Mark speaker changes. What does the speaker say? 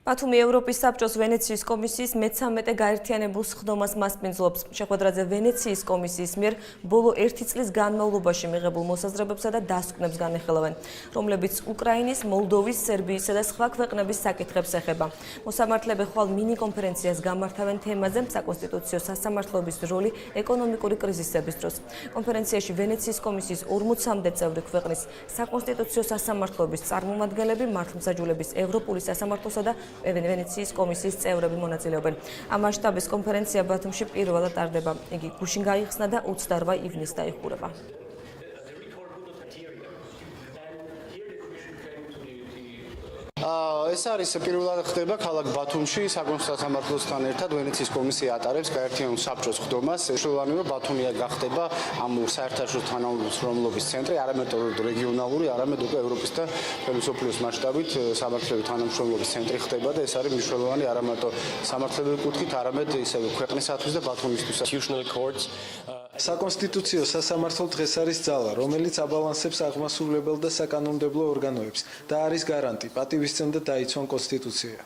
Speaker 1: ბათუმი ევროპის საბჭოს ვენეციის კომისიის მე-13 გაერთიანებულ სხდომას მასპინძლობს. შეხვედრაზე ვენეციის კომისიის მიერ ბოლო 1 წლის განმავლობაში მიღებულ მოსაზრებებსა და დასკვნებს განეხილავენ, რომლებიც უკრაინის, მოლდოვის, სერბიისა და სხვა ქვეყნების საკითხებს ეხება. მოსამართლეები ხვალ მინი-კონფერენციას გამართავენ თემაზე საკონსტიტუციო სასამართლოების როლი ეკონომიკური კრიზისების დროს. კონფერენციაში ვენეციის კომისიის 40-მდე წევრი ქვეყნის საკონსტიტუციო სასამართლოების წარმომადგენლები, მართლმსაჯულების ევროპული სასამართლოსა და ვენეციის კომისიის წევრები მონაწილეობენ. ამ მასშტაბის კონფერენცია ბათუმში პირველად ტარდება. იგი გუშინ გაიხსნა და 28 ივნისს დაიხურება.
Speaker 2: ეს არის პირველად ხდება ქალაქ ბათუმში საკონსტიტუციო სასამართლოსთან ერთად ვენეციის კომისია ატარებს გაერთიანებულ საბჭოს სხდომას. მნიშვნელოვანი რომ ბათუმი გახდება ამ საერთაშორისო თანამშრომლობის ცენტრი, არამედ რეგიონალური, არამედ უკვე ევროპის და მთელი მსოფლიოს მასშტაბით სამართლებრივი თანამშრომლობის ცენტრი ხდება და ეს არის მნიშვნელოვანი არა მარტო სამართლებრივი კუთხით, არამედ ისევე ქვეყნისათვის და ბათუმისთვის.
Speaker 3: საკონსტიტუციო სასამართლო დღეს არის ძალა, რომელიც აბალანსებს აღმასრულებელ და საკანონმდებლო ორგანოებს და არის გარანტი პატივისცემ და დაიცვან კონსტიტუცია.